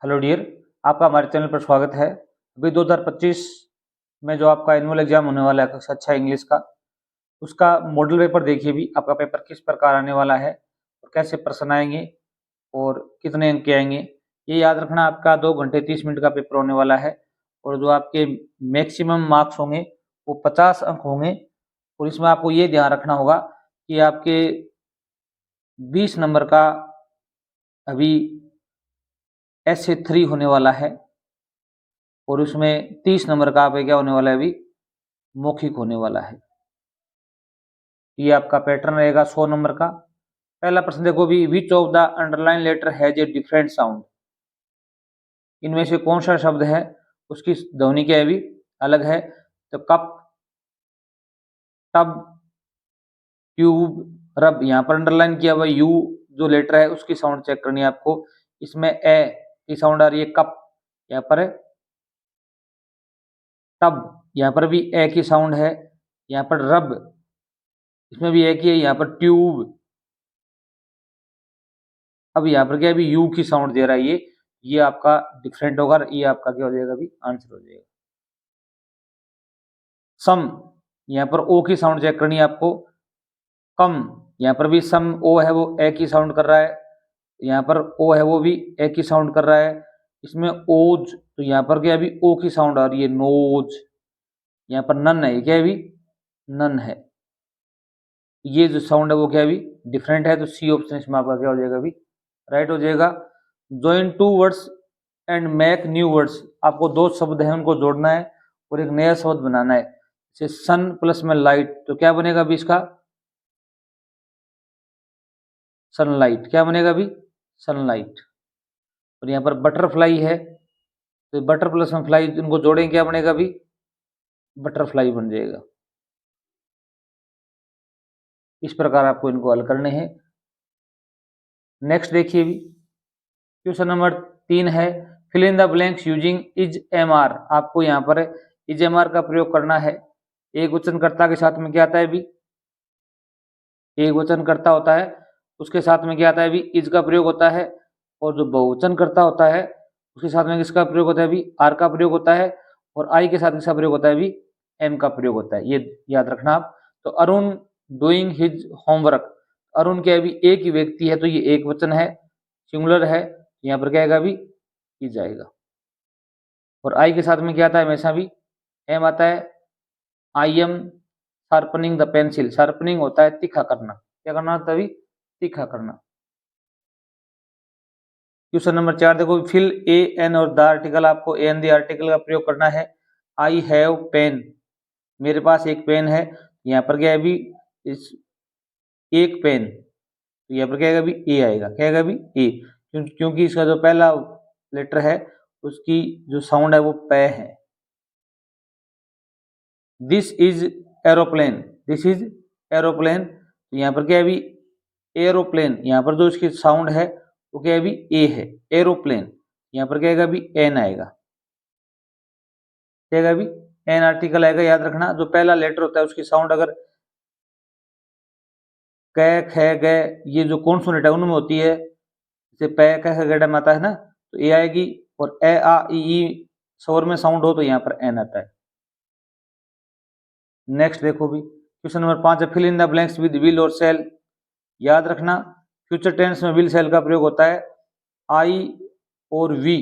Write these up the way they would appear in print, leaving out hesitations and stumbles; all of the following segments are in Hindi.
हेलो डियर, आपका हमारे चैनल पर स्वागत है। अभी 2025 में जो आपका एनुअल एग्जाम होने वाला है कक्षा 6 इंग्लिश का, उसका मॉडल पेपर देखिए भी आपका पेपर किस प्रकार आने वाला है और कैसे प्रश्न आएंगे और कितने अंक के आएंगे। ये याद रखना, आपका 2 घंटे 30 मिनट का पेपर होने वाला है और जो आपके मैक्सिमम मार्क्स होंगे वो 50 अंक होंगे। और इसमें आपको ये ध्यान रखना होगा कि आपके 20 नंबर का अभी ऐसे 3 होने वाला है और उसमें 30 नंबर का आपका क्या होने वाला है, अभी मौखिक होने वाला है। ये आपका पैटर्न रहेगा 100 नंबर का। पहला प्रश्न देखो भी, which of the underline letter has a different sound. इनमें से कौन सा शब्द है उसकी ध्वनि क्या है, भी अलग है। तो कप, टब, ट्यूब, रब। यहाँ पर अंडरलाइन किया हुआ यू जो लेटर है उसकी साउंड चेक करनी है आपको। इसमें ए की साउंड आ रही है कप, यहाँ पर है टब, यहाँ पर भी ए की साउंड है। यहाँ पर रब, इसमें भी एक ही है। यहाँ पर ट्यूब, अब यहाँ पर क्या है, अभी यू की साउंड दे रहा है। ये आपका डिफरेंट होगा, ये आपका क्या हो जाएगा, अभी आंसर हो जाएगा। सम, यहाँ पर ओ की साउंड चेक करनी है आपको। कम, यहाँ पर भी सम ओ है वो ए की साउंड कर रहा है। यहाँ पर ओ है वो भी ए की साउंड कर रहा है। इसमें ओज, तो यहाँ पर क्या है, अभी ओ की साउंड आ रही है नोज। यहाँ पर नन है, क्या है अभी नन है। ये जो साउंड है वो क्या है, अभी डिफरेंट है। तो सी ऑप्शन इसमें आपका क्या हो जाएगा, अभी राइट हो जाएगा। Join 2 words and make new words, आपको 2 शब्द हैं उनको जोड़ना है और एक नया शब्द बनाना है। जैसे सन प्लस में लाइट, तो क्या बनेगा अभी इसका सनलाइट। क्या बनेगा अभी सनलाइट। और यहाँ पर बटरफ्लाई है, तो बटर प्लस में फ्लाई, इनको जोड़ेंगे क्या बनेगा, अभी बटरफ्लाई बन जाएगा। इस प्रकार आपको इनको हल करने हैं। नेक्स्ट देखिए भी, क्वेश्चन नंबर 3 है, fill in the blanks using is am are. आपको यहाँ पर इज एम आर का प्रयोग करना है। एक वचनकर्ता के साथ में क्या आता है, भी एक वचनकर्ता होता है उसके साथ में क्या आता है, भी इज का प्रयोग होता है। और जो बहुवचनकर्ता होता है उसके साथ में किसका प्रयोग होता है, भी आर का प्रयोग होता है। और आई के साथ किसका प्रयोग होता है, भी एम का प्रयोग होता है। ये याद रखना आप। तो Arun doing his homework, Arun क्या है, भी एक ही व्यक्ति है तो ये एक वचन है, सिंगुलर है। यहाँ पर क्या आएगा, भी इज आएगा। और आई के साथ में क्या आता है, हमेशा भी एम आता है। I am sharpening the pencil, sharpening होता है तीखा करना, क्या करना होता है, अभी तीखा करना। क्वेश्चन नंबर 4 देखो, फिल ए एन और द आर्टिकल, आपको ए एन द आर्टिकल का प्रयोग करना है। आई हैव पेन, मेरे पास एक पेन है। यहाँ पर क्या है, अभी इस एक पेन, तो यहाँ पर क्या आएगा, अभी ए आएगा। क्या आएगा, अभी ए, क्योंकि इसका जो पहला लेटर है उसकी जो साउंड है वो पे है। This is aeroplane, this is aeroplane, तो यहाँ पर क्या है, अभी एरोप्लेन, यहाँ पर जो इसकी साउंड है वो क्या है, अभी ए है एरोप्लेन। यहाँ पर क्या आएगा, अभी एन आएगा। क्या आएगा, अभी एन आर्टिकल आएगा। याद रखना, जो पहला लेटर होता है उसकी साउंड अगर क ख ग, ये जो कॉन्सोनेंट है उनमें होती है, जैसे प क ख ग में आता है ना, तो ए आएगी। और ए आ ई स्वर में साउंड हो तो यहाँ पर एन आता है। नेक्स्ट देखो भी, क्वेश्चन नंबर 5 है, fill in the blanks with will और सेल। याद रखना, फ्यूचर टेंस में विल सेल का प्रयोग होता है। आई और वी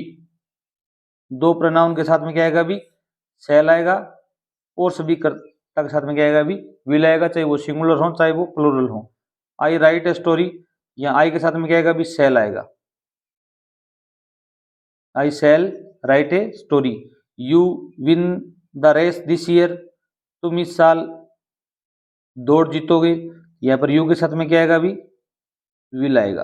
दो प्रोनाउन के साथ में क्या आएगा, भी सेल आएगा। और सभी कर्ता के साथ में क्या आएगा, भी विल आएगा, चाहे वो सिंगुलर हो चाहे वो प्लूरल हो। आई राइट ए स्टोरी, या आई के साथ में क्या आएगा, भी सेल आएगा। I sell right a story. You win the race this year, तुम इस साल दौड़ जीतोगे। यहाँ पर यू के साथ में क्या आएगा, भी विल आएगा।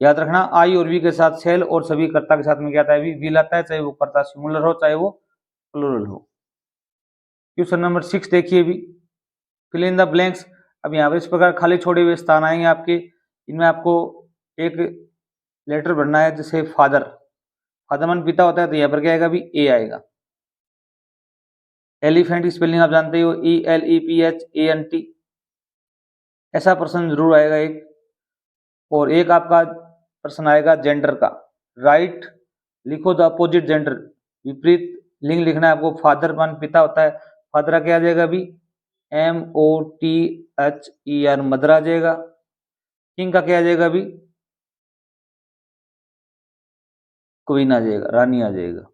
याद रखना, आई और वी के साथ सेल और सभी कर्ता के साथ में क्या आता है, भी विल आता है, चाहे वो कर्ता सिंगुलर हो चाहे वो प्लूरल हो। क्वेश्चन नंबर 6 देखिए भी, फिल इन द ब्लैंक्स। अब यहाँ पर इस प्रकार खाली छोड़े हुए स्थान आएंगे आपके, इनमें आपको एक लेटर भरना है। जैसे फादर, फादर मन पिता होता है, तो यहाँ पर क्या आएगा, भी ए आएगा। एलिफेंट की स्पेलिंग आप जानते हो, ELEPHANT। ऐसा प्रश्न जरूर आएगा एक। और एक आपका प्रश्न आएगा जेंडर का, राइट लिखो द अपोजिट जेंडर, विपरीत लिंग लिखना है आपको। फादर मान पिता होता है, फादर का क्या आ जाएगा अभी, MOTHER, मदर आ जाएगा। किंग का क्या आ जाएगा अभी, क्वीन आ जाएगा, रानी आ जाएगा।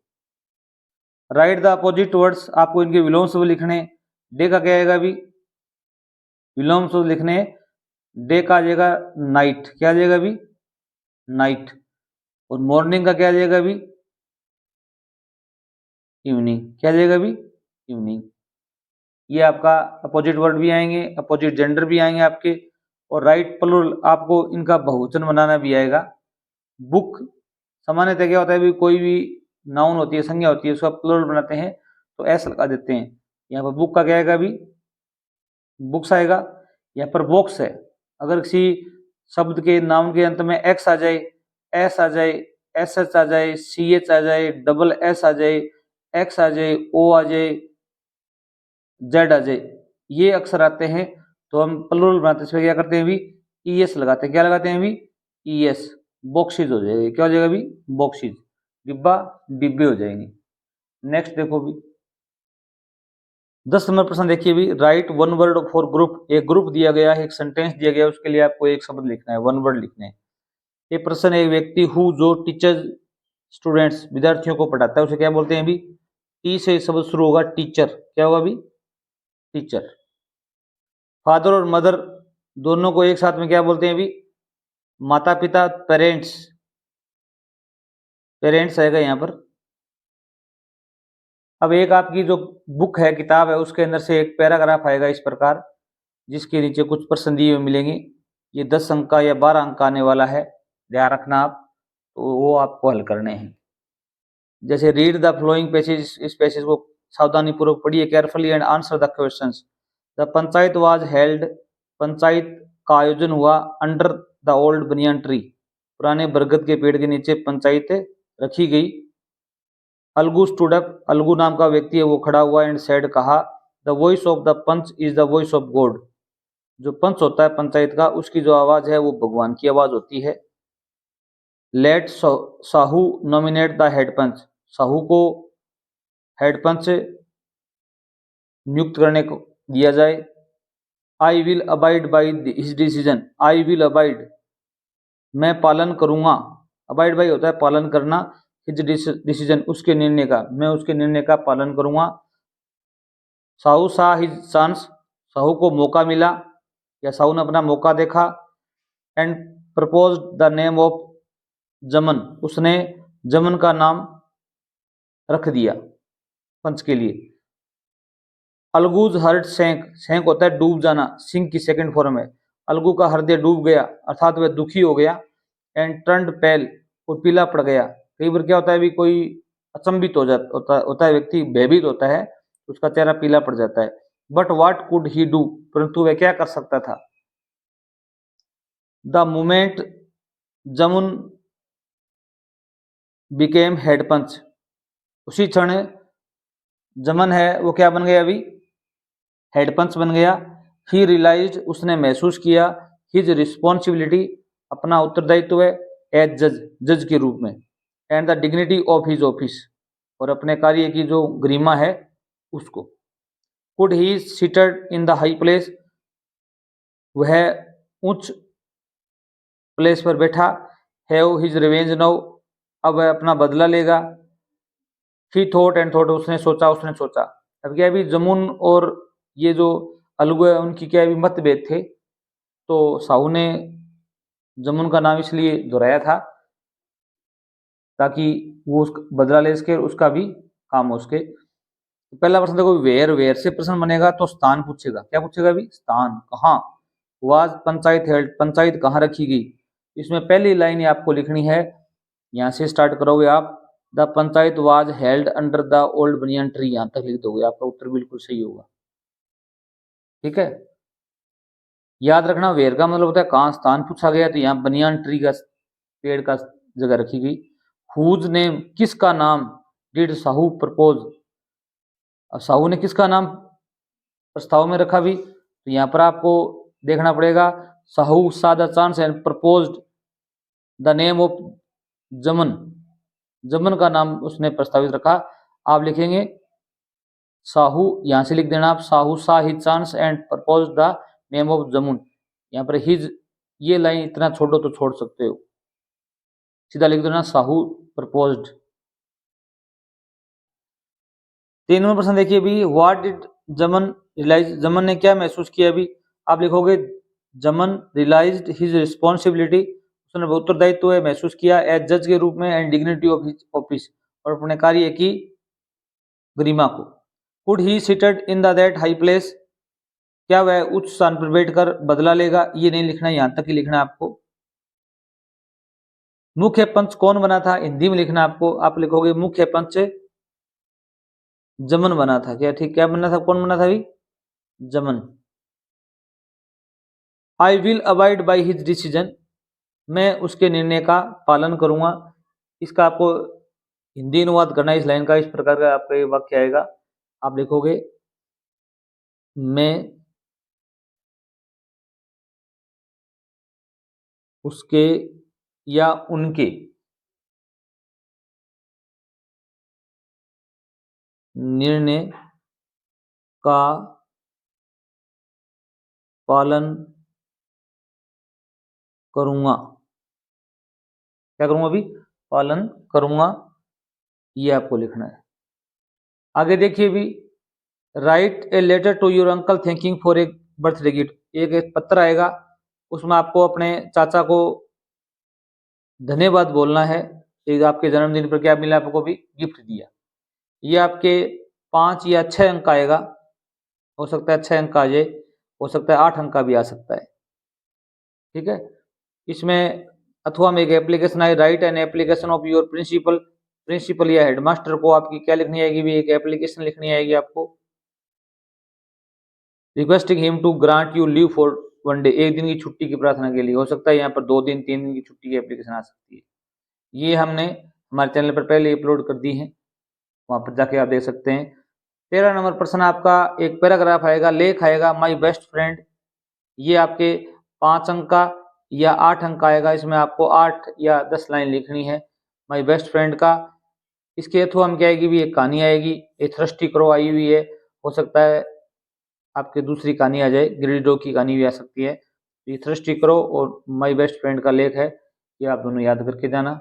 राइट द अपोजिट वर्ड्स, आपको इनके विलोम शब्द लिखने। डे का क्या आएगा अभी, विलोम शब्द लिखने। डे का आ जाएगा नाइट, क्या आ जाएगा अभी, नाइट। और मॉर्निंग का क्या आ जाएगा अभी, इवनिंग, क्या आ जाएगा अभी, इवनिंग। ये आपका अपोजिट वर्ड भी आएंगे, अपोजिट जेंडर भी आएंगे आपके। और राइट प्लूरल, आपको इनका बहुवचन बनाना भी आएगा। बुक सामान्यतः क्या होता है भी, कोई भी नाउन होती है, संज्ञा होती है, उसका प्लूरल बनाते हैं तो एस लगा देते हैं। यहाँ पर बुक का क्या आएगा अभी, बुक्स आएगा। यहाँ पर बॉक्स है, अगर किसी शब्द के नाउन के अंत में एक्स आ जाए, एस आ जाए, एस एच आ जाए, सी एच आ जाए, डबल एस आ जाए, एक्स आ जाए, ओ आ जाए, जेड आ जाए, ये अक्षर आते हैं तो हम प्लूरल बनाते हैं। इसमें क्या करते हैं अभी, ईएस लगाते हैं। क्या लगाते हैं अभी, ईएस। बॉक्सेज हो जाएगा, क्या हो जाएगा अभी, बॉक्सेज। डिब्बा, डिब्बे हो जाएंगे। नेक्स्ट देखो भी 10 नंबर प्रश्न देखिए भी, right one word for group. एक ग्रुप दिया गया है, एक सेंटेंस दिया गया है, उसके लिए आपको एक शब्द लिखना है, वन वर्ड लिखना है। ये प्रश्न एक व्यक्ति हु जो टीचर स्टूडेंट्स विद्यार्थियों को पढ़ाता है उसे क्या बोलते हैं अभी, टी से शब्द शुरू होगा, टीचर। क्या होगा अभी, टीचर। फादर और मदर दोनों को एक साथ में क्या बोलते हैं अभी, माता पिता, पेरेंट्स। पेरेंट्स आएगा यहाँ पर। अब एक आपकी जो बुक है, किताब है, उसके अंदर से एक पैराग्राफ आएगा इस प्रकार, जिसके नीचे कुछ प्रश्न दिए हुए मिलेंगे। ये 10 अंक का या 12 अंक का आने वाला है, ध्यान रखना आप, तो वो आपको हल करने हैं। जैसे रीड द फ्लोइंग पैसेज, इस पैसेज को सावधानी पूर्वक पढ़िए, carefully and answer the questions. The panchayat was held, panchayat का आयोजन हुआ under the old banyan tree, पुराने बरगद के पेड़ के नीचे पंचायत रखी गई। अलगू स्टूड अप, अलगू नाम का व्यक्ति है वो खड़ा हुआ, एंड सेड कहा, the voice of the panch is the voice of God. जो पंच होता है पंचायत का, उसकी जो आवाज है वो भगवान की आवाज होती है। Let Sahu nominate the head panch, Sahu को हेड पंच नियुक्त करने को दिया जाए। I will abide by his decision, I will abide, मैं पालन करूंगा। अबाइड बाई होता है पालन करना, हिज डिसीजन, उसके निर्णय का, मैं उसके निर्णय का पालन करूंगा। साहू सा हिज चांस, साहू को मौका मिला या साहू ने अपना मौका देखा। And propose the name of जमन, उसने जमन का नाम रख दिया पंच के लिए। अलगूज हर्ट सैंक, सैंक होता है डूब जाना, सिंक की सेकंड फॉर्म है। अलगू का हृदय डूब गया, अर्थात वह दुखी हो गया। एंड टर्न्ड पेल, वो पीला पड़ गया। कई बार क्या होता है भी, कोई अचंभित हो जाता होता है व्यक्ति, भयभीत होता है, उसका चेहरा पीला पड़ जाता है। But what could he do, परंतु वह क्या कर सकता था। The moment Jamun became head पंच, उसी क्षण जमन है वो क्या बन गया अभी, हेड पंच बन गया। ही रियलाइज्ड, उसने महसूस किया। हिज रिस्पॉन्सिबिलिटी, अपना उत्तरदायित्व है। एज जज, जज के रूप में। And the dignity of his office, और अपने कार्य की जो गरिमा है उसको। Could he seated in the high place, वह उच्च प्लेस पर बैठा। हैव हिज रिवेंज नाउ, अब वह अपना बदला लेगा। ही थॉट एंड थॉट, उसने सोचा, उसने सोचा। अब क्या भी जमुन और ये जो अलगू है उनकी क्या भी मतभेद थे, तो साहू ने जमुन का नाम इसलिए दोहराया था ताकि वो उसका बदला ले सके, उसका भी काम हो सके। तो पहला प्रश्न देखो, वेयर, वेयर से प्रश्न बनेगा तो स्थान पूछेगा। क्या पूछेगा अभी, स्थान, कहाँ। वाज पंचायत हेल्ड, पंचायत कहाँ रखी गई। इसमें पहली लाइन आपको लिखनी है, यहाँ से स्टार्ट करोगे आप, the panchayat was held under the old banyan tree, यहाँ तक लिख दोगे, आपका उत्तर बिल्कुल सही होगा। ठीक है, याद रखना वेयर का मतलब होता है कहाँ, स्थान पूछा गया, तो यहाँ बनियान ट्री का, पेड़ का जगह रखी गई। हुज नेम, किसका नाम, डिड साहू प्रपोज, अब साहू ने किसका नाम प्रस्ताव में रखा भी, तो यहाँ पर आपको देखना पड़ेगा, साहू सा the chance and proposed the name of जमन, जमन का नाम उसने प्रस्तावित रखा। आप लिखेंगे साहू, यहां से लिख देना आप साहू सा ही chance and propose the name of Jamun. यहाँ पर हिज ये लाइन इतना छोड़ो तो छोड़ सकते हो, सीधा लिख देना साहू प्रपोज्ड। 3 नंबर प्रश्न देखिए अभी, व्हाट डिड जमन रियलाइज, जमन ने क्या महसूस किया। अभी आप लिखोगे जमन रियलाइज्ड हिज रिस्पॉन्सिबिलिटी, उसने उत्तरदायित्व तो महसूस किया एज जज के रूप में and dignity of his office, और अपने कार्य की गरिमा को। Could he seated in that high place, क्या वह उच्च स्थान पर बैठकर बदला लेगा, ये नहीं लिखना, यहां तक ही लिखना है आपको। मुख्य पंच कौन बना था, हिंदी में लिखना आपको। आप लिखोगे मुख्य पंच जमन बना था। क्या ठीक, क्या बना था, कौन बना था अभी, जमन। आई will abide by his decision, मैं उसके निर्णय का पालन करूंगा। इसका आपको हिंदी अनुवाद करना है इस लाइन का, इस प्रकार का आपका ये वाक्य आएगा। आप लिखोगे मैं उसके या उनके निर्णय का पालन करूंगा। क्या करूंगा अभी, पालन करूंगा, ये आपको लिखना है। आगे देखिए भी, write a letter to your uncle thanking for a birthday gift, एक पत्र आएगा, उसमें आपको अपने चाचा को धन्यवाद बोलना है। एक आपके जन्मदिन पर क्या मिला, आपको भी गिफ्ट दिया। ये आपके 5 या 6 अंक आएगा, हो सकता है 6 अंक आ जाए, हो सकता है 8 अंक का भी आ सकता है। ठीक है, इसमें अथवा में एक एप्लीकेशन आई, write an application of your principal, principal या हेडमास्टर को आपकी क्या लिखनी आएगी भी, एक एप्लीकेशन लिखनी आएगी आपको। Requesting him to grant you leave for 1 day, एक दिन की छुट्टी की प्रार्थना के लिए, हो सकता है यहाँ पर 2 दिन 3 दिन की छुट्टी की एप्लीकेशन आ सकती है। ये हमने हमारे चैनल पर पहले अपलोड कर दी है, वहां पर जाके आप देख सकते हैं। 13 नंबर प्रश्न आपका एक पैराग्राफ आएगा, लेख आएगा माई बेस्ट फ्रेंड, ये आपके 5 अंक का या 8 अंक का आएगा। इसमें आपको 8 या 10 लाइन लिखनी है माई बेस्ट फ्रेंड का। इसके थ्रू हम क्या आएगी भी, एक कहानी आएगी, एक थ्रस्टी क्रो आई हुई है, हो सकता है आपके दूसरी कहानी आ जाए, ग्रिडो की कहानी भी आ सकती है। ये थ्रस्टी क्रो और माई बेस्ट फ्रेंड का लेख है, ये आप दोनों याद करके जाना।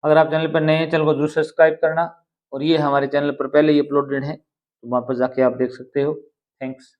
अगर आप चैनल पर नए हैं, चैनल को जरूर सब्सक्राइब करना, और ये हमारे चैनल पर पहले ही अपलोडेड है, तो वहाँ पर जाके आप देख सकते हो। थैंक्स।